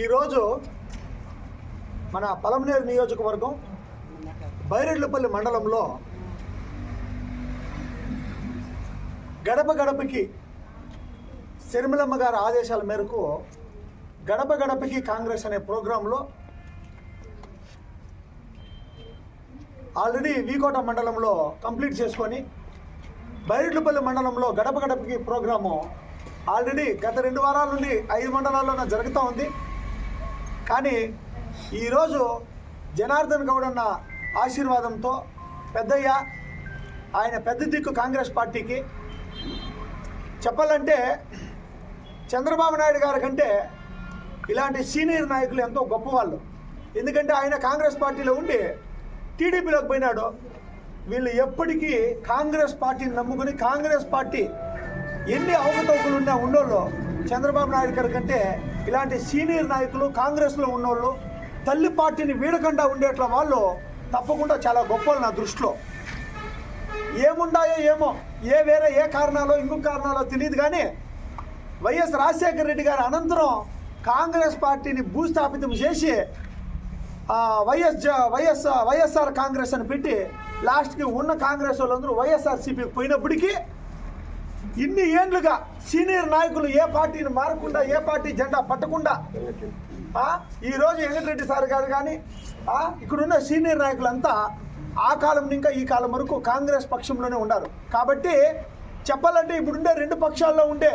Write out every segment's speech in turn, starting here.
ఈరోజు మన పలమనేరు నియోజకవర్గం బైరెడ్లపల్లి మండలంలో గడప గడపకి శర్మిలమ్మ గారి ఆదేశాల మేరకు గడప గడపకి కాంగ్రెస్ అనే ప్రోగ్రాంలో ఆల్రెడీ వీకోట మండలంలో కంప్లీట్ చేసుకొని బైరెడ్లపల్లి మండలంలో గడప గడపకి ప్రోగ్రాము ఆల్రెడీ గత 2 వారాల నుండి 5 మండలాల్లోనే జరుగుతూ ఉంది. కానీ ఈరోజు జనార్దన్ గౌడ్ అన్న ఆశీర్వాదంతో పెద్దయ్య ఆయన పెద్ద దిక్కు కాంగ్రెస్ పార్టీకి చెప్పాలంటే చంద్రబాబు నాయుడు గారి కంటే ఇలాంటి సీనియర్ నాయకులు ఎంతో గొప్పవాళ్ళు. ఎందుకంటే ఆయన కాంగ్రెస్ పార్టీలో ఉండి టీడీపీలోకి పోయినాడు. వీళ్ళు ఎప్పటికీ కాంగ్రెస్ పార్టీని నమ్ముకుని కాంగ్రెస్ పార్టీ ఎన్ని అవకతవకలు ఉన్నోళ్ళు చంద్రబాబు నాయుడు గారి కంటే ఇలాంటి సీనియర్ నాయకులు కాంగ్రెస్లో ఉన్నోళ్ళు తల్లి పార్టీని వీడకుండా ఉండేట్ల వాళ్ళు తప్పకుండా చాలా గొప్పలు నా దృష్టిలో. ఏముండాయో ఏమో వేరే ఏ కారణాలో ఇంకొక కారణాలో తెలియదు. కానీ వైఎస్ రాజశేఖర రెడ్డి గారి అనంతరం కాంగ్రెస్ పార్టీని భూస్థాపితం చేసి వైఎస్ఆర్ కాంగ్రెస్ అని పెట్టి లాస్ట్కి ఉన్న కాంగ్రెస్ వాళ్ళందరూ వైఎస్ఆర్సీపీకి పోయినప్పటికీ ఇన్ని ఏండ్లుగా సీనియర్ నాయకులు ఏ పార్టీని మారకుండా ఏ పార్టీ జెండా పట్టకుండా ఈరోజు వెంకటరెడ్డి సార్ గారు కానీ ఇక్కడున్న సీనియర్ నాయకులంతా ఆ కాలం ఇంకా ఈ కాలం వరకు కాంగ్రెస్ పక్షంలోనే ఉన్నారు. కాబట్టి చెప్పాలంటే ఇప్పుడుండే 2 పక్షాల్లో ఉండే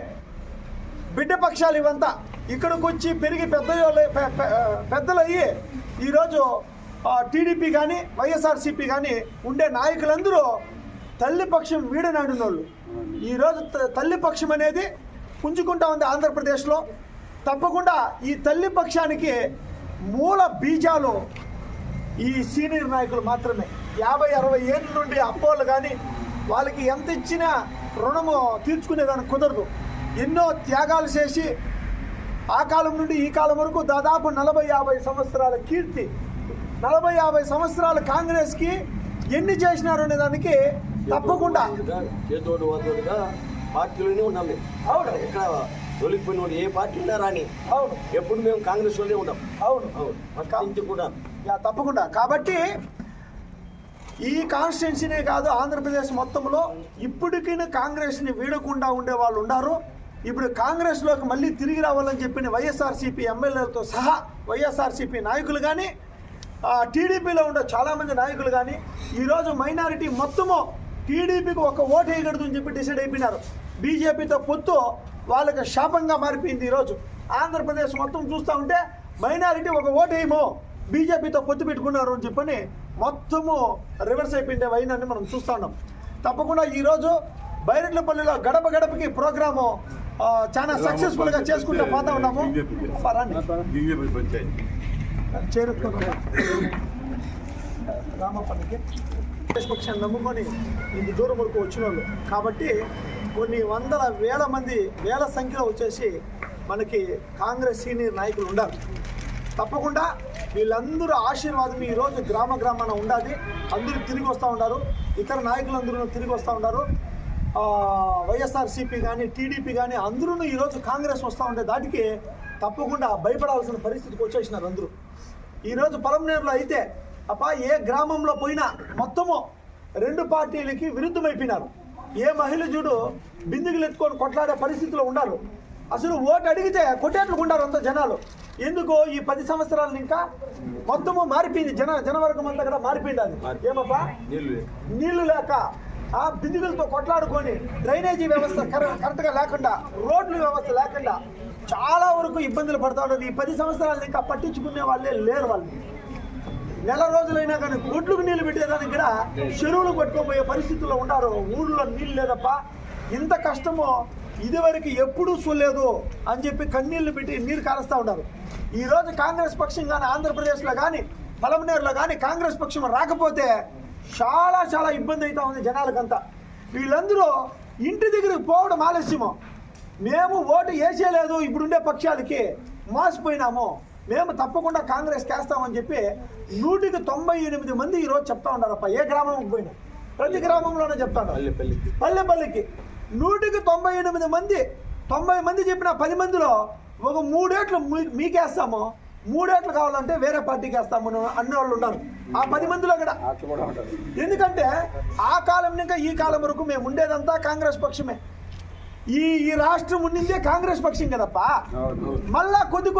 బిడ్డ పక్షాలు ఇవంతా ఇక్కడికి వచ్చి పెరిగి పెద్దలు అయ్యి ఈరోజు టీడీపీ కానీ వైఎస్ఆర్సీపీ కానీ ఉండే నాయకులందరూ తల్లి పక్షం వీడనాడిన వాళ్ళు. ఈరోజు తల్లి పక్షం అనేది పుంజుకుంటా ఉంది ఆంధ్రప్రదేశ్లో. తప్పకుండా ఈ తల్లి పక్షానికి మూల బీజాలు ఈ సీనియర్ నాయకులు మాత్రమే. 50-60 ఏళ్ళ నుండి అప్పోళ్ళు కానీ వాళ్ళకి ఎంత ఇచ్చినా రుణము తీర్చుకునేదానికి కుదరదు. ఎన్నో త్యాగాలు చేసి ఆ కాలం నుండి ఈ కాలం వరకు దాదాపు 40-50 సంవత్సరాల కీర్తి 40-50 సంవత్సరాల కాంగ్రెస్కి ఎన్ని చేసినారు అనే దానికి తప్పకుండా పార్టీలోనే ఉండాలి. అవును, ఇక్కడ తొలిగిపోయిన ఏ పార్టీ ఉన్నా రాని. అవును, ఎప్పుడు మేము కాంగ్రెస్ లోనే ఉన్నాం. అవును అవును కూడా తప్పకుండా. కాబట్టి ఈ కాన్స్టిట్యున్సీనే కాదు ఆంధ్రప్రదేశ్ మొత్తంలో ఇప్పటికీ కాంగ్రెస్ని వీడకుండా ఉండే వాళ్ళు ఉన్నారు. ఇప్పుడు కాంగ్రెస్లోకి మళ్ళీ తిరిగి రావాలని చెప్పిన వైఎస్ఆర్సీపీ ఎమ్మెల్యేలతో సహా వైఎస్ఆర్సీపీ నాయకులు కానీ టీడీపీలో ఉండే చాలామంది నాయకులు కానీ ఈరోజు మైనారిటీ మొత్తము టీడీపీకి ఒక ఓటు వేయకూడదు అని చెప్పి డిసైడ్ అయిపోయినారు. బీజేపీతో పొత్తు వాళ్ళకి శాపంగా మారిపోయింది. ఈరోజు ఆంధ్రప్రదేశ్ మొత్తం చూస్తూ ఉంటే మైనారిటీ ఒక ఓటు వేయమో బీజేపీతో పొత్తు పెట్టుకున్నారు అని చెప్పని మొత్తము రివర్స్ అయిపోయిండే వైనాన్ని మనం చూస్తూ ఉన్నాం. తప్పకుండా ఈరోజు బైరెడ్లపల్లిలో గడప గడపకి ప్రోగ్రాము చాలా సక్సెస్ఫుల్గా చేసుకుంటూ పోతా ఉన్నాము. రామప్పనికి పక్షాన్ని నమ్ముకొని ఇంత దూరం వరకు వచ్చిన వాళ్ళు కాబట్టి కొన్ని వేల సంఖ్యలో వచ్చేసి మనకి కాంగ్రెస్ సీనియర్ నాయకులు ఉండాలి. తప్పకుండా వీళ్ళందరూ ఆశీర్వాదం ఈరోజు గ్రామాన ఉండాలి. అందరూ తిరిగి వస్తూ ఉన్నారు, ఇతర నాయకులందరూ తిరిగి వస్తూ ఉన్నారు. వైఎస్ఆర్సీపీ కానీ టీడీపీ కానీ అందరూ ఈరోజు కాంగ్రెస్ వస్తూ ఉండే దాటికి తప్పకుండా భయపడాల్సిన పరిస్థితికి వచ్చేసినారు అందరూ. ఈరోజు పలమనేరులో అయితే ఏ గ్రామంలో పోయినా మొత్తము 2 పార్టీలకి విరుద్ధమైపోయినారు. ఏ మహిళ చూడు బిందుగులు ఎత్తుకొని కొట్లాడే పరిస్థితిలో ఉన్నారు. అసలు ఓటు అడిగితే కొట్టేట్లుగా ఉన్నారు అంత జనాలు. ఎందుకో ఈ 10 సంవత్సరాలు ఇంకా మొత్తము మారిపోయింది. జనవర్గం అంతా కూడా మారిపోయింది. అది ఏమప్పా నీళ్లు లేక బిందుగులతో కొట్లాడుకొని డ్రైనేజీ వ్యవస్థ కరెక్ట్గా లేకుండా రోడ్ల వ్యవస్థ లేకుండా చాలా వరకు ఇబ్బందులు పడతా ఉన్నారు. ఈ 10 సంవత్సరాలు ఇంకా పట్టించుకునే వాళ్ళే లేరు. వాళ్ళు నెల రోజులైనా కానీ గొడ్లకు నీళ్లు పెట్టేదానికి కూడా చెరువులు పట్టుకోబోయే పరిస్థితుల్లో ఉన్నారు. ఊళ్ళో నీళ్ళు లేదప్ప, ఇంత కష్టమో ఇదివరకు ఎప్పుడూ చూడలేదు అని చెప్పి కన్నీళ్లు పెట్టి నీరు కారుస్తూ ఉన్నారు. ఈరోజు కాంగ్రెస్ పక్షం కానీ ఆంధ్రప్రదేశ్లో కానీ పలమనేరులో కానీ కాంగ్రెస్ పక్షం రాకపోతే చాలా ఇబ్బంది అవుతా ఉంది జనాలకంతా. వీళ్ళందరూ ఇంటి దగ్గరికి పోవడం ఆలస్యము. మేము ఓటు వేసేయలేదు, ఇప్పుడుండే పక్షాలకి మోసపోయినాము, మేము తప్పకుండా కాంగ్రెస్ వేస్తామని చెప్పి 198 మంది ఈరోజు చెప్తా ఉన్నారప్ప. ఏ గ్రామంకి పోయినా ప్రతి గ్రామంలోనే చెప్తాను. పల్లెపల్లికి 198 మంది 90 మంది చెప్పిన 10 మందిలో ఒక 3 ఏట్లు మీకేస్తాము, 3 ఏట్లు కావాలంటే వేరే పార్టీకి వేస్తాము అన్ని వాళ్ళు ఉన్నారు ఆ 10 మందిలో కూడా. ఎందుకంటే ఆ కాలం ఇంకా ఈ కాలం వరకు మేము ఉండేదంతా కాంగ్రెస్ పక్షమే. ఈ రాష్ట్రం ఉండిందే కాంగ్రెస్ పక్షం కదప్పా. మళ్ళా కొద్ది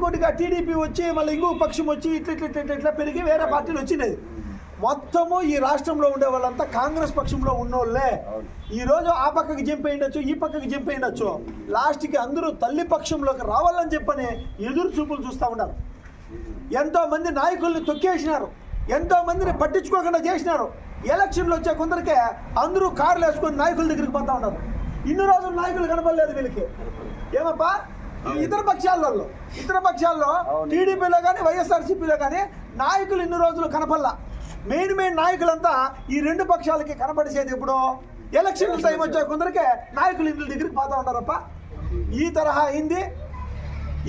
కొద్దిగా టీడీపీ వచ్చి మళ్ళీ ఇంకో పక్షం వచ్చి ఇట్లా పెరిగి వేరే పార్టీలు వచ్చినాయి. మొత్తము ఈ రాష్ట్రంలో ఉండే వాళ్ళంతా కాంగ్రెస్ పక్షంలో ఉన్నోళ్ళే. ఈరోజు ఆ పక్కకి జంప్ అయ్యిండొచ్చు, ఈ పక్కకి జంప్ అయ్యిండొచ్చు, లాస్ట్కి అందరూ తల్లి పక్షంలోకి రావాలని చెప్పని ఎదురు చూపులు చూస్తూ ఉన్నారు. ఎంతో మంది నాయకుల్ని తొక్కేసినారు, ఎంతో మందిని పట్టించుకోకుండా చేసినారు. ఎలక్షన్లు వచ్చే కొందరికే అందరూ కార్లు వేసుకొని నాయకుల దగ్గరికి పోతా ఉన్నారు. ఇన్ని రోజులు నాయకులు కనపడలేదు వీళ్ళకి. ఏమప్పా ఇతర పక్షాల్లో టీడీపీలో కానీ వైఎస్ఆర్సీపీలో కానీ నాయకులు ఇన్ని రోజులు కనపడలా. మెయిన్ నాయకులంతా ఈ 2 పక్షాలకి కనపడిసేది ఎప్పుడో ఎలక్షన్ టైం వచ్చే కొందరికే నాయకులు ఇంటి దగ్గరికి పోతా ఉంటారప్ప. ఈ తరహా అయింది.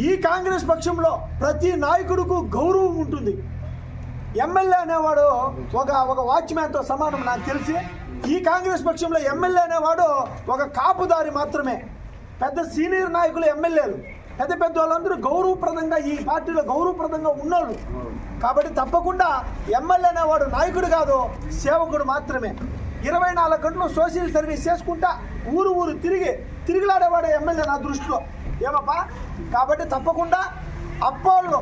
ఈ కాంగ్రెస్ పక్షంలో ప్రతి నాయకుడికి గౌరవం ఉంటుంది. ఎమ్మెల్యే అనేవాడు ఒక వాచ్మ్యాన్తో సమానం నాకు తెలిసి. ఈ కాంగ్రెస్ పక్షంలో ఎమ్మెల్యే అనేవాడు ఒక కాపుదారి మాత్రమే. పెద్ద సీనియర్ నాయకులు ఎమ్మెల్యేలు పెద్ద వాళ్ళందరూ గౌరవప్రదంగా ఈ పార్టీలో గౌరవప్రదంగా ఉన్నోళ్ళు. కాబట్టి తప్పకుండా ఎమ్మెల్యే అనేవాడు నాయకుడు కాదు, సేవకుడు మాత్రమే. 24 గంటలు సోషల్ సర్వీస్ చేసుకుంటా ఊరు తిరిగిలాడేవాడు ఎమ్మెల్యే నా దృష్టిలో. ఏమప్పా కాబట్టి తప్పకుండా అప్పోళ్ళు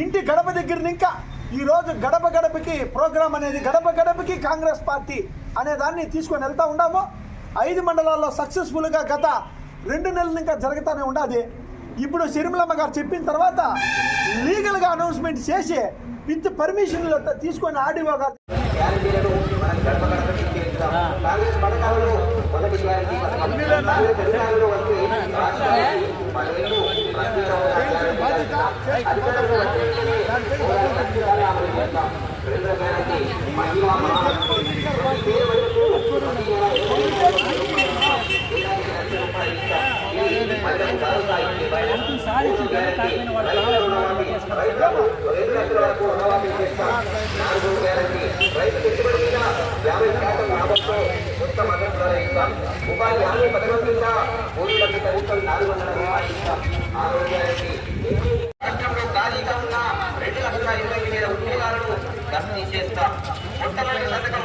ఇంటి గడప దగ్గర ఇంకా ఈరోజు గడపకి ప్రోగ్రాం అనేది గడపకి కాంగ్రెస్ పార్టీ అనే దాన్ని తీసుకొని వెళ్తూ ఉన్నాము. 5 మండలాల్లో సక్సెస్ఫుల్గా గత 2 నెలలు ఇంకా జరుగుతూనే ఉండాలి. ఇప్పుడు షర్మిలమ్మ గారు చెప్పిన తర్వాత లీగల్గా అనౌన్స్మెంట్ చేసి విత్ పర్మిషన్లు తీసుకొని ఆర్డీఓ గారు ఉపాధి హామీ పథకం కింద 3 లక్షల రూపాయలు 400 రూపాయలు ఇస్తాం. రాష్ట్రంలో ఖాళీగా ఉన్న 2,20,000 ఉద్యోగాలను భర్తీ చేస్తాం. మొట్టమొదటి పథకం